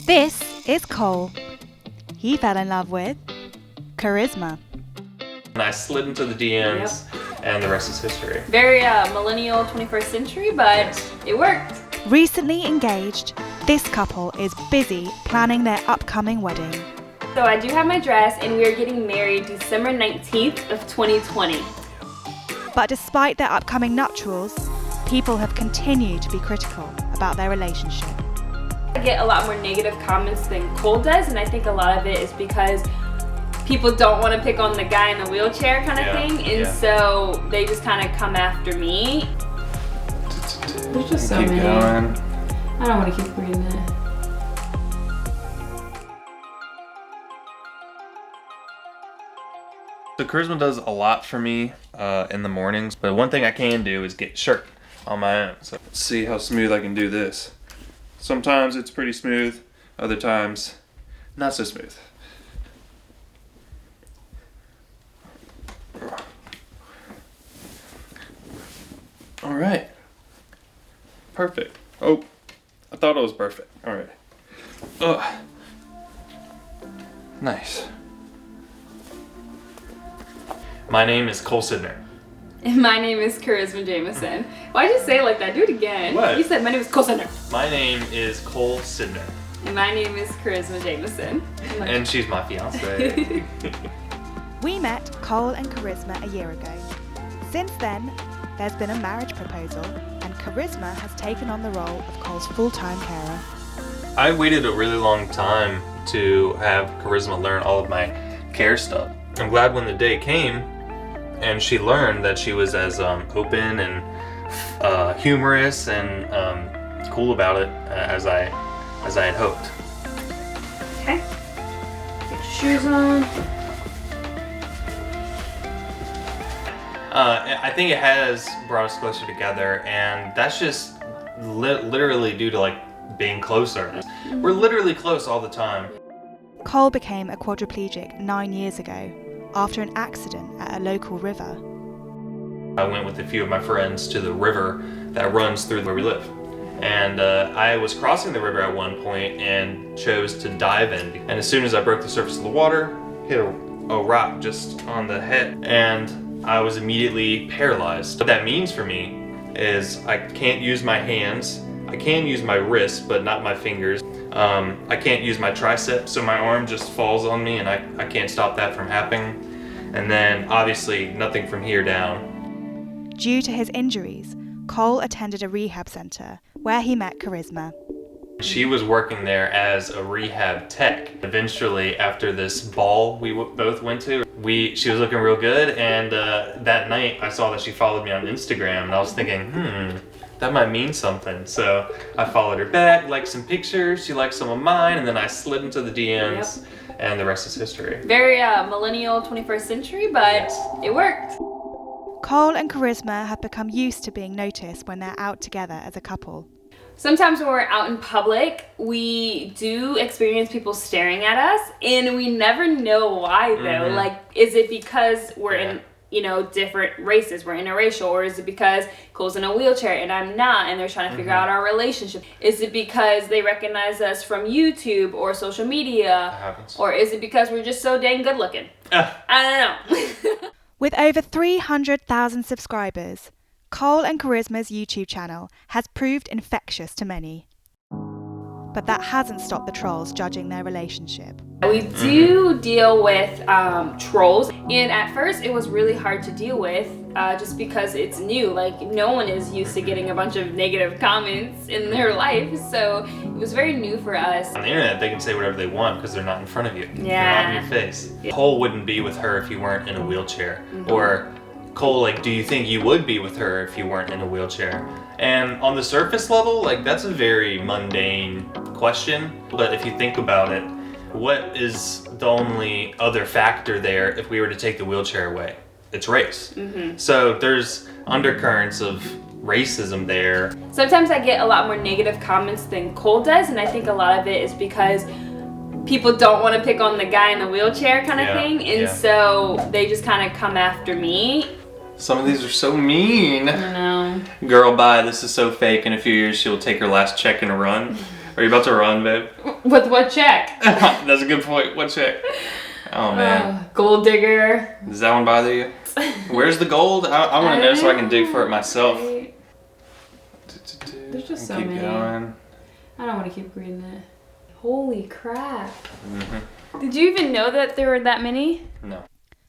This is Cole. He fell in love with charisma. And I slid into the DMs, and the rest is history. Very millennial 21st century, but it worked. Recently engaged, this couple is busy planning their upcoming wedding. So I do have my dress, and we are getting married December 19th of 2020. But despite their upcoming nuptials, people have continued to be critical about their relationship. I get a lot more negative comments than Cole does, and I think a lot of it is because people don't want to pick on the guy in the wheelchair kind of thing, and so they just kind of come after me. There's just so many. Going. I don't want to keep reading it. So charisma does a lot for me in the mornings, but one thing I can do is get shirt on my own. So let's see how smooth I can do this. Sometimes it's pretty smooth, other times not so smooth. All right, perfect. Oh, I thought it was perfect. All right. Ugh. Nice. My name is Cole Sidner. And my name is Charisma Jameson. Why'd you say it like that? Do it again. What? You said my name is Cole Sidner. My name is Cole Sidner. And my name is Charisma Jameson. And she's my fiance. We met Cole and Charisma a year ago. Since then, there's been a marriage proposal, and Charisma has taken on the role of Cole's full-time carer. I waited a really long time to have Charisma learn all of my care stuff. I'm glad when the day came and she learned that she was as open and humorous and cool about it as I had hoped. Okay. Get your shoes on. I think it has brought us closer together, and that's just literally due to like being closer. We're literally close all the time. Cole became a quadriplegic 9 years ago after an accident at a local river. I went with a few of my friends to the river that runs through where we live. And I was crossing the river at one point and chose to dive in. And as soon as I broke the surface of the water, hit a rock just on the head, and I was immediately paralyzed. What that means for me is I can't use my hands. I can use my wrists, but not my fingers. I can't use my triceps, so my arm just falls on me, and I can't stop that from happening. And then obviously nothing from here down. Due to his injuries, Cole attended a rehab center where he met Charisma. She was working there as a rehab tech. Eventually, after this ball we both went to, she was looking real good, and that night I saw that she followed me on Instagram, and I was thinking, that might mean something. So I followed her back, liked some pictures, she liked some of mine, and then I slid into the DMs, and the rest is history. Very millennial 21st century, but it worked. Cole and Charisma have become used to being noticed when they're out together as a couple. Sometimes when we're out in public, we do experience people staring at us, and we never know why though. Like, is it because we're in, different races, we're interracial, or is it because Cole's in a wheelchair and I'm not, and they're trying to figure out our relationship? Is it because they recognize us from YouTube or social media? Or is it because we're just so dang good looking? I don't know. With over 300,000 subscribers, Cole and Charisma's YouTube channel has proved infectious to many. But that hasn't stopped the trolls judging their relationship. We do deal with trolls, and at first it was really hard to deal with just because it's new. Like, no one is used to getting a bunch of negative comments in their life, so it was very new for us. On the internet, they can say whatever they want because they're not in front of you. Yeah. They're not in your face. Cole wouldn't be with her if you weren't in a wheelchair. Or Cole, like, do you think you would be with her if you weren't in a wheelchair? And on the surface level, like, that's a very mundane question. But if you think about it, what is the only other factor there if we were to take the wheelchair away? It's race. So there's undercurrents of racism there. Sometimes I get a lot more negative comments than Cole does, and I think a lot of it is because people don't want to pick on the guy in the wheelchair kind of thing, and so they just kind of come after me. Some of these are so mean. I know. Girl, bye, this is so fake. In a few years, she'll take her last check and run. Are you about to run, babe? With what check? That's a good point. What check? Oh man. Gold digger. Does that one bother you? Where's the gold? I want to know so I can dig for it myself. There's just so keep many. Going. I don't want to keep reading it. Holy crap. Did you even know that there were that many? No.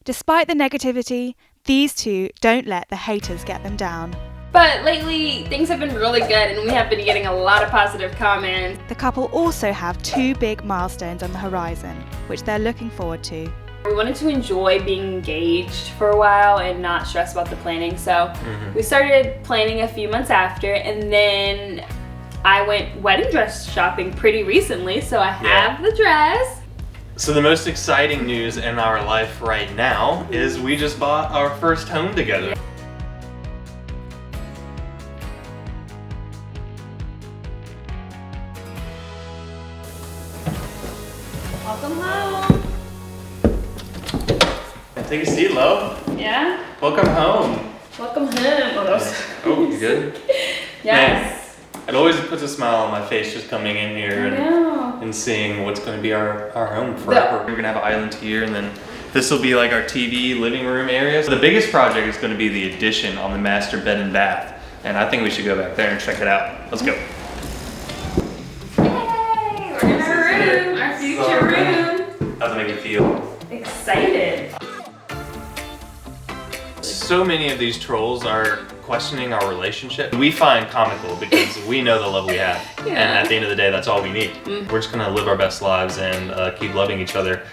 Despite the negativity, these two don't let the haters get them down. But lately, things have been really good and we have been getting a lot of positive comments. The couple also have 2 big milestones on the horizon, which they're looking forward to. We wanted to enjoy being engaged for a while and not stress about the planning. So we started planning a few months after, and then I went wedding dress shopping pretty recently, so I have the dress. So the most exciting news in our life right now is we just bought our first home together. Welcome home. Take a seat, love. Yeah? Welcome home. Welcome home. Oh, you good? Yes. Man, it always puts a smile on my face just coming in here and seeing what's going to be our home forever. We're going to have an island here, and then this will be like our TV living room area. So the biggest project is going to be the addition on the master bed and bath. And I think we should go back there and check it out. Let's go. Yay! We're in our room, our future room. How's it make you feel? Excited. So many of these trolls are questioning our relationship. We find comical because we know the love we have. And at the end of the day, that's all we need. We're just gonna live our best lives and keep loving each other.